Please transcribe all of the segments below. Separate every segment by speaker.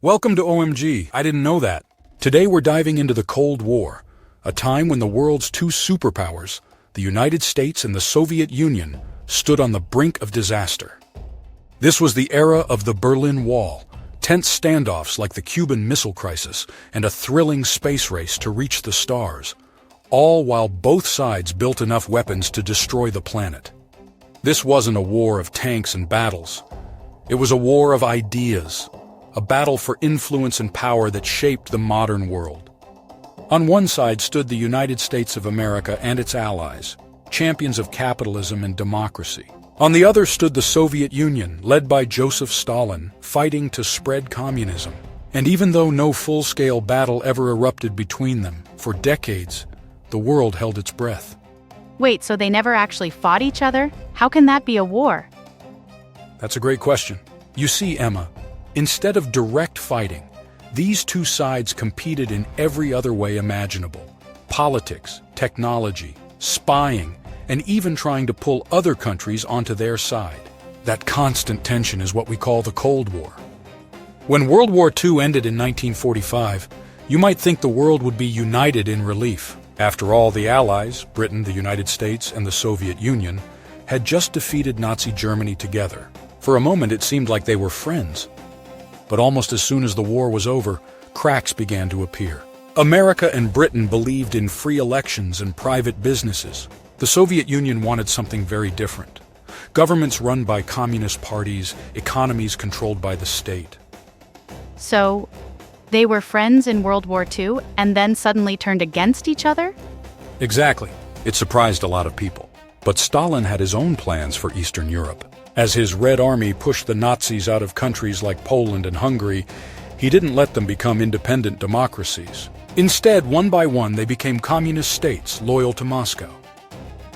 Speaker 1: Welcome to OMG, I didn't know that. Today we're diving into the Cold War, a time when the world's two superpowers, the United States and the Soviet Union, stood on the brink of disaster. This was the era of the Berlin Wall, tense standoffs like the Cuban Missile Crisis, and a thrilling space race to reach the stars, all while both sides built enough weapons to destroy the planet. This wasn't a war of tanks and battles. It was a war of ideas, a battle for influence and power that shaped the modern world. On one side stood the United States of America and its allies, champions of capitalism and democracy. On the other stood the Soviet Union, led by Joseph Stalin, fighting to spread communism. And even though no full-scale battle ever erupted between them, for decades, the world held its breath.
Speaker 2: Wait, so they never actually fought each other? How can that be a war?
Speaker 1: That's a great question. You see, Emma, instead of direct fighting, these two sides competed in every other way imaginable. Politics, technology, spying, and even trying to pull other countries onto their side. That constant tension is what we call the Cold War. When World War II ended in 1945, you might think the world would be united in relief. After all, the Allies, Britain, the United States, and the Soviet Union, had just defeated Nazi Germany together. For a moment, it seemed like they were friends. But almost as soon as the war was over, cracks began to appear. America and Britain believed in free elections and private businesses. The Soviet Union wanted something very different. Governments run by communist parties, economies controlled by the state.
Speaker 2: So, they were friends in World War II and then suddenly turned against each other?
Speaker 1: Exactly. It surprised a lot of people. But Stalin had his own plans for Eastern Europe. As his Red Army pushed the Nazis out of countries like Poland and Hungary, he didn't let them become independent democracies. Instead, one by one, they became communist states loyal to Moscow.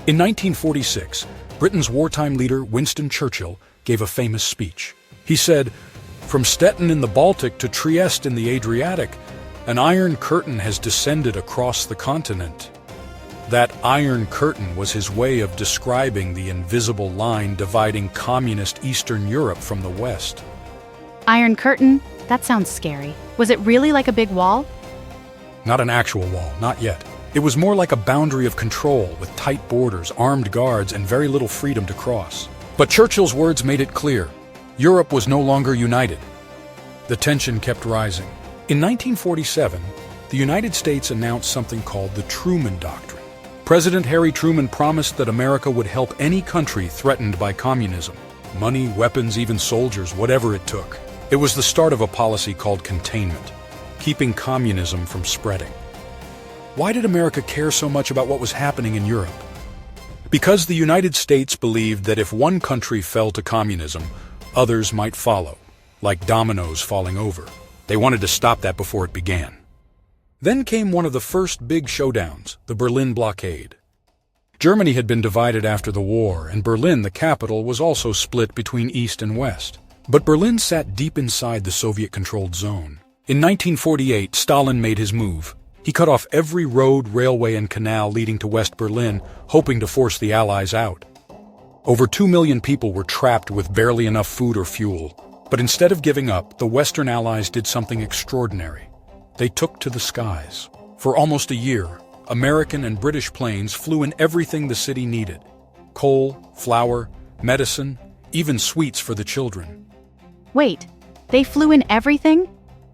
Speaker 1: In 1946, Britain's wartime leader Winston Churchill gave a famous speech. He said, "From Stettin in the Baltic to Trieste in the Adriatic, an iron curtain has descended across the continent." That Iron Curtain was his way of describing the invisible line dividing communist Eastern Europe from the West.
Speaker 2: Iron Curtain? That sounds scary. Was it really like a big wall?
Speaker 1: Not an actual wall, not yet. It was more like a boundary of control with tight borders, armed guards, and very little freedom to cross. But Churchill's words made it clear. Europe was no longer united. The tension kept rising. In 1947, the United States announced something called the Truman Doctrine. President Harry Truman promised that America would help any country threatened by communism. Money, weapons, even soldiers, whatever it took. It was the start of a policy called containment, keeping communism from spreading. Why did America care so much about what was happening in Europe? Because the United States believed that if one country fell to communism, others might follow, like dominoes falling over. They wanted to stop that before it began. Then came one of the first big showdowns, the Berlin blockade. Germany had been divided after the war, and Berlin, the capital, was also split between East and West. But Berlin sat deep inside the Soviet-controlled zone. In 1948, Stalin made his move. He cut off every road, railway, and canal leading to West Berlin, hoping to force the Allies out. Over 2 million people were trapped with barely enough food or fuel. But instead of giving up, the Western Allies did something extraordinary. They took to the skies. For almost a year, American and British planes flew in everything the city needed. Coal, flour, medicine, even sweets for the children.
Speaker 2: Wait, they flew in everything?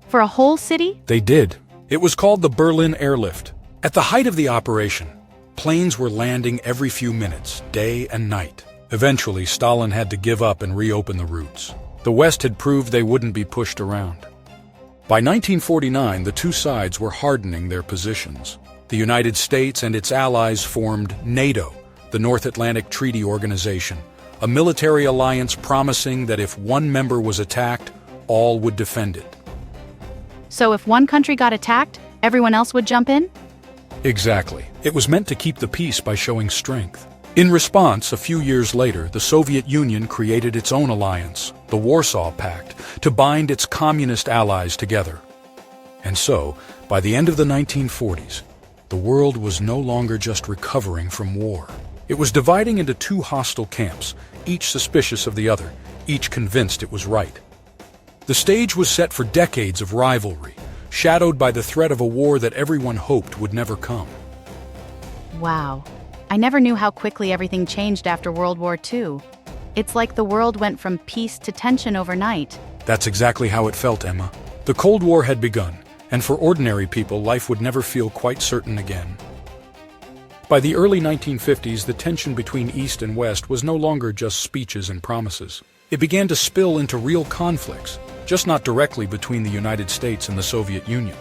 Speaker 2: For a whole city?
Speaker 1: They did. It was called the Berlin Airlift. At the height of the operation, planes were landing every few minutes, day and night. Eventually, Stalin had to give up and reopen the routes. The West had proved they wouldn't be pushed around. By 1949, the two sides were hardening their positions. The United States and its allies formed NATO, the North Atlantic Treaty Organization, a military alliance promising that if one member was attacked, all would defend it.
Speaker 2: So if one country got attacked, everyone else would jump in?
Speaker 1: Exactly. It was meant to keep the peace by showing strength. In response, a few years later, the Soviet Union created its own alliance, the Warsaw Pact, to bind its communist allies together. And so, by the end of the 1940s, the world was no longer just recovering from war. It was dividing into two hostile camps, each suspicious of the other, each convinced it was right. The stage was set for decades of rivalry, shadowed by the threat of a war that everyone hoped would never come.
Speaker 2: Wow. I never knew how quickly everything changed after World War II. It's like the world went from peace to tension overnight.
Speaker 1: That's exactly how it felt, Emma. The Cold War had begun, and for ordinary people, life would never feel quite certain again. By the early 1950s, the tension between East and West was no longer just speeches and promises. It began to spill into real conflicts, just not directly between the United States and the Soviet Union.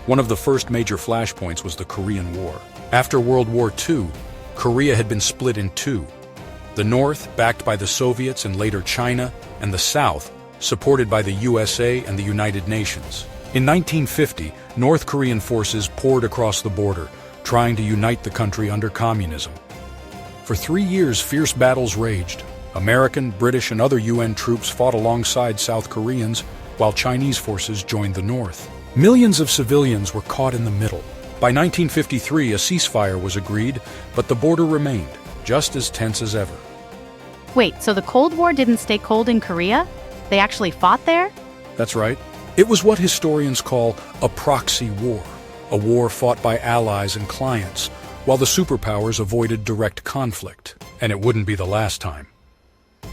Speaker 1: One of the first major flashpoints was the Korean War. After World War II, Korea had been split in two. The North, backed by the Soviets and later China, and the South, supported by the USA and the United Nations. In 1950, North Korean forces poured across the border, trying to unite the country under communism. For 3 years, fierce battles raged. American, British, and other UN troops fought alongside South Koreans, while Chinese forces joined the North. Millions of civilians were caught in the middle. By 1953, a ceasefire was agreed, but the border remained, just as tense as ever.
Speaker 2: Wait, so the Cold War didn't stay cold in Korea? They actually fought there?
Speaker 1: That's right. It was what historians call a proxy war, a war fought by allies and clients, while the superpowers avoided direct conflict. And it wouldn't be the last time.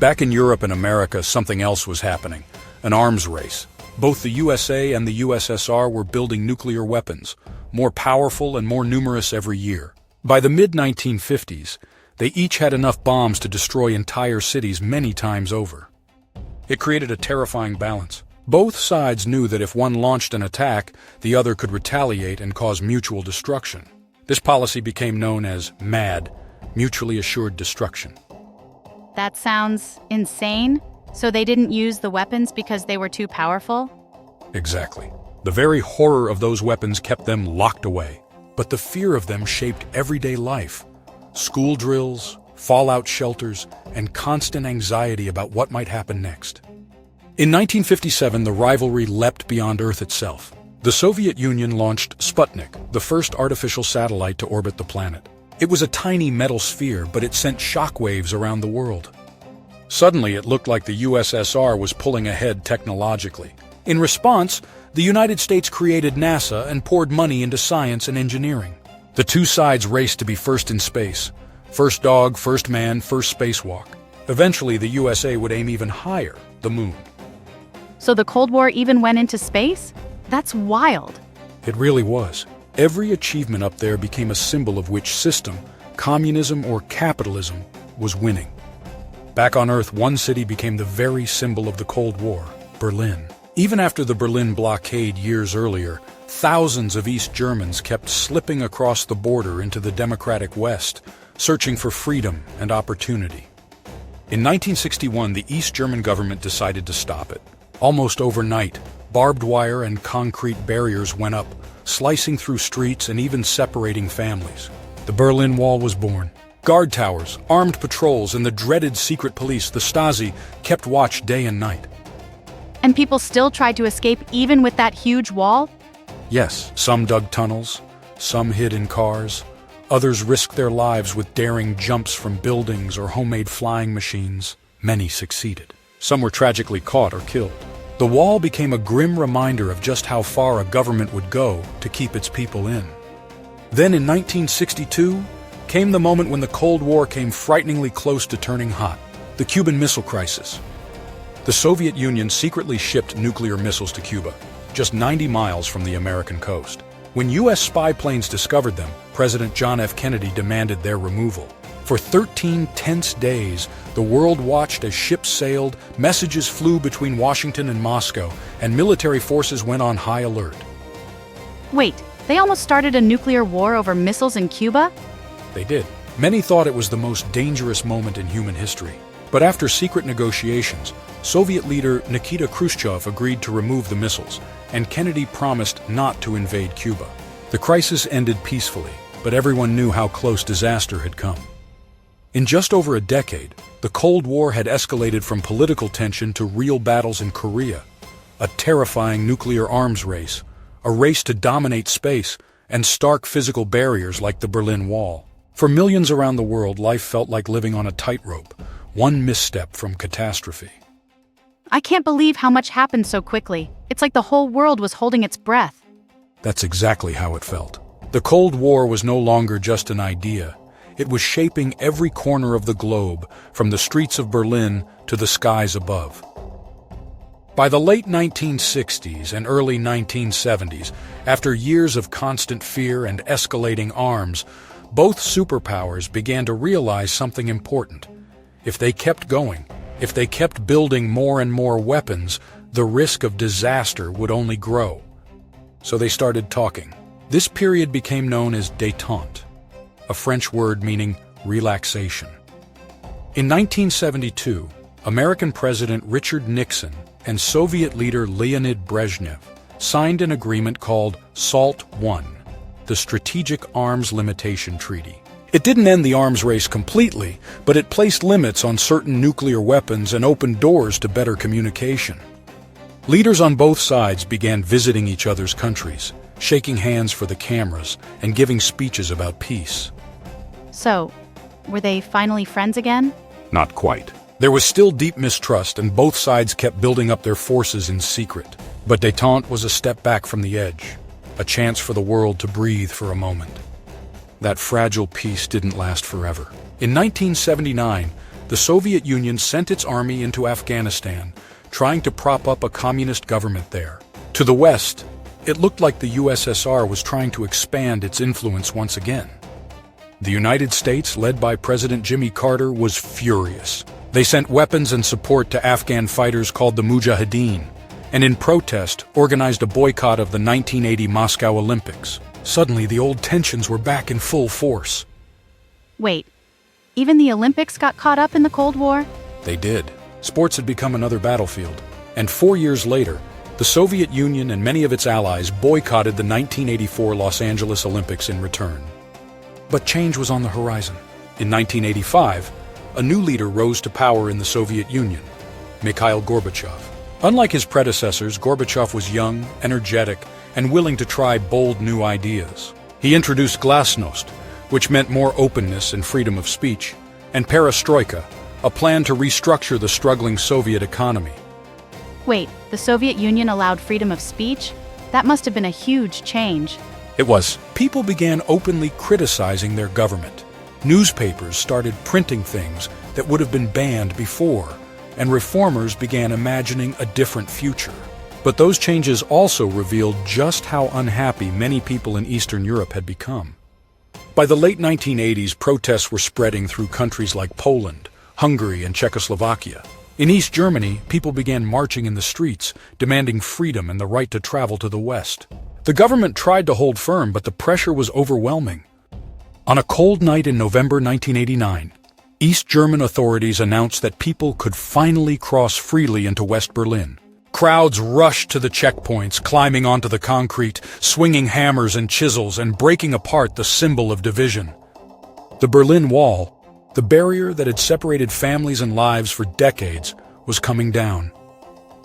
Speaker 1: Back in Europe and America, something else was happening, an arms race. Both the USA and the USSR were building nuclear weapons, more powerful and more numerous every year. By the mid-1950s, they each had enough bombs to destroy entire cities many times over. It created a terrifying balance. Both sides knew that if one launched an attack, the other could retaliate and cause mutual destruction. This policy became known as MAD, Mutually Assured Destruction.
Speaker 2: That sounds insane. So they didn't use the weapons because they were too powerful?
Speaker 1: Exactly. The very horror of those weapons kept them locked away. But the fear of them shaped everyday life. School drills, fallout shelters, and constant anxiety about what might happen next. In 1957, the rivalry leapt beyond Earth itself. The Soviet Union launched Sputnik, the first artificial satellite to orbit the planet. It was a tiny metal sphere, but it sent shockwaves around the world. Suddenly, it looked like the USSR was pulling ahead technologically. In response, the United States created NASA and poured money into science and engineering. The two sides raced to be first in space. First dog, first man, first spacewalk. Eventually, the USA would aim even higher, the moon.
Speaker 2: So the Cold War even went into space? That's wild.
Speaker 1: It really was. Every achievement up there became a symbol of which system, communism or capitalism, was winning. Back on Earth, one city became the very symbol of the Cold War, Berlin. Even after the Berlin blockade years earlier, thousands of East Germans kept slipping across the border into the democratic West, searching for freedom and opportunity. In 1961, the East German government decided to stop it. Almost overnight, barbed wire and concrete barriers went up, slicing through streets and even separating families. The Berlin Wall was born. Guard towers, armed patrols, and the dreaded secret police, the Stasi, kept watch day and night.
Speaker 2: And people still tried to escape even with that huge wall?
Speaker 1: Yes, some dug tunnels, some hid in cars, others risked their lives with daring jumps from buildings or homemade flying machines. Many succeeded. Some were tragically caught or killed. The wall became a grim reminder of just how far a government would go to keep its people in. Then in 1962, came the moment when the Cold War came frighteningly close to turning hot, the Cuban Missile Crisis. The Soviet Union secretly shipped nuclear missiles to Cuba, just 90 miles from the American coast. When U.S. spy planes discovered them, President John F. Kennedy demanded their removal. For 13 tense days, the world watched as ships sailed, messages flew between Washington and Moscow, and military forces went on high alert.
Speaker 2: Wait, they almost started a nuclear war over missiles in Cuba?
Speaker 1: They did. Many thought it was the most dangerous moment in human history. But after secret negotiations, Soviet leader Nikita Khrushchev agreed to remove the missiles, and Kennedy promised not to invade Cuba. The crisis ended peacefully, but everyone knew how close disaster had come. In just over a decade, the Cold War had escalated from political tension to real battles in Korea, a terrifying nuclear arms race, a race to dominate space, and stark physical barriers like the Berlin Wall. For millions around the world, life felt like living on a tightrope, one misstep from catastrophe.
Speaker 2: I can't believe how much happened so quickly. It's like the whole world was holding its breath.
Speaker 1: That's exactly how it felt. The Cold War was no longer just an idea. It was shaping every corner of the globe, from the streets of Berlin to the skies above. By the late 1960s and early 1970s, after years of constant fear and escalating arms, both superpowers began to realize something important. If they kept going, if they kept building more and more weapons, the risk of disaster would only grow. So they started talking. This period became known as détente, a French word meaning relaxation. In 1972, American President Richard Nixon and Soviet leader Leonid Brezhnev signed an agreement called SALT I, the Strategic Arms Limitation Treaty. It didn't end the arms race completely, but it placed limits on certain nuclear weapons and opened doors to better communication. Leaders on both sides began visiting each other's countries, shaking hands for the cameras, and giving speeches about peace.
Speaker 2: So, were they finally friends again?
Speaker 1: Not quite. There was still deep mistrust, and both sides kept building up their forces in secret. But détente was a step back from the edge, a chance for the world to breathe for a moment. That fragile peace didn't last forever. In 1979, the Soviet Union sent its army into Afghanistan, trying to prop up a communist government there. To the west, it looked like the USSR was trying to expand its influence once again. The United States, led by President Jimmy Carter, was furious. They sent weapons and support to Afghan fighters called the Mujahideen, and in protest, organized a boycott of the 1980 Moscow Olympics. Suddenly, the old tensions were back in full force.
Speaker 2: Wait, even the Olympics got caught up in the Cold War?
Speaker 1: They did. Sports had become another battlefield. And 4 years later, the Soviet Union and many of its allies boycotted the 1984 Los Angeles Olympics in return. But change was on the horizon. In 1985, a new leader rose to power in the Soviet Union, Mikhail Gorbachev. Unlike his predecessors, Gorbachev was young, energetic, and willing to try bold new ideas. He introduced glasnost, which meant more openness and freedom of speech, and perestroika, a plan to restructure the struggling Soviet economy.
Speaker 2: Wait, the Soviet Union allowed freedom of speech? That must have been a huge change.
Speaker 1: It was. People began openly criticizing their government. Newspapers started printing things that would have been banned before, and reformers began imagining a different future. But those changes also revealed just how unhappy many people in Eastern Europe had become. By the late 1980s, protests were spreading through countries like Poland, Hungary, and Czechoslovakia. In East Germany, people began marching in the streets, demanding freedom and the right to travel to the West. The government tried to hold firm, but the pressure was overwhelming. On a cold night in November 1989, East German authorities announced that people could finally cross freely into West Berlin. Crowds rushed to the checkpoints, climbing onto the concrete, swinging hammers and chisels, and breaking apart the symbol of division. The Berlin Wall, the barrier that had separated families and lives for decades, was coming down.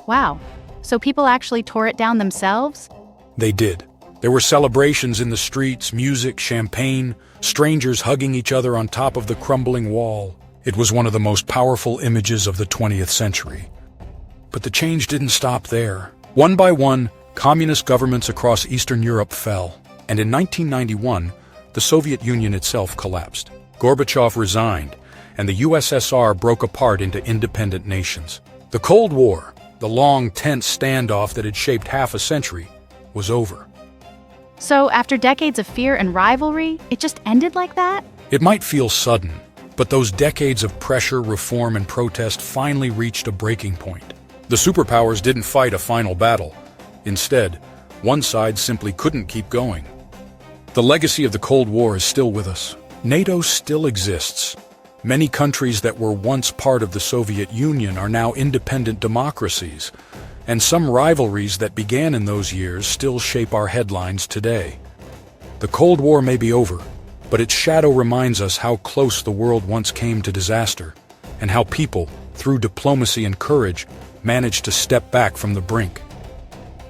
Speaker 2: Wow, so people actually tore it down themselves?
Speaker 1: They did. There were celebrations in the streets, music, champagne, strangers hugging each other on top of the crumbling wall. It was one of the most powerful images of the 20th century. But the change didn't stop there. One by one, communist governments across Eastern Europe fell. And in 1991, the Soviet Union itself collapsed. Gorbachev resigned, and the USSR broke apart into independent nations. The Cold War, the long, tense standoff that had shaped half a century, was over.
Speaker 2: So after decades of fear and rivalry, it just ended like that?
Speaker 1: It might feel sudden, but those decades of pressure, reform, and protest finally reached a breaking point. The superpowers didn't fight a final battle. Instead, one side simply couldn't keep going. The legacy of the Cold War is still with us. NATO still exists. Many countries that were once part of the Soviet Union are now independent democracies, and some rivalries that began in those years still shape our headlines today. The Cold War may be over, but its shadow reminds us how close the world once came to disaster, and how people, through diplomacy and courage, managed to step back from the brink.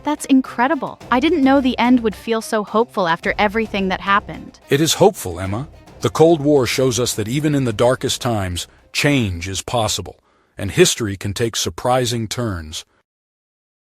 Speaker 2: That's incredible. I didn't know the end would feel so hopeful after everything that happened.
Speaker 1: It is hopeful, Emma. The Cold War shows us that even in the darkest times, change is possible, and history can take surprising turns.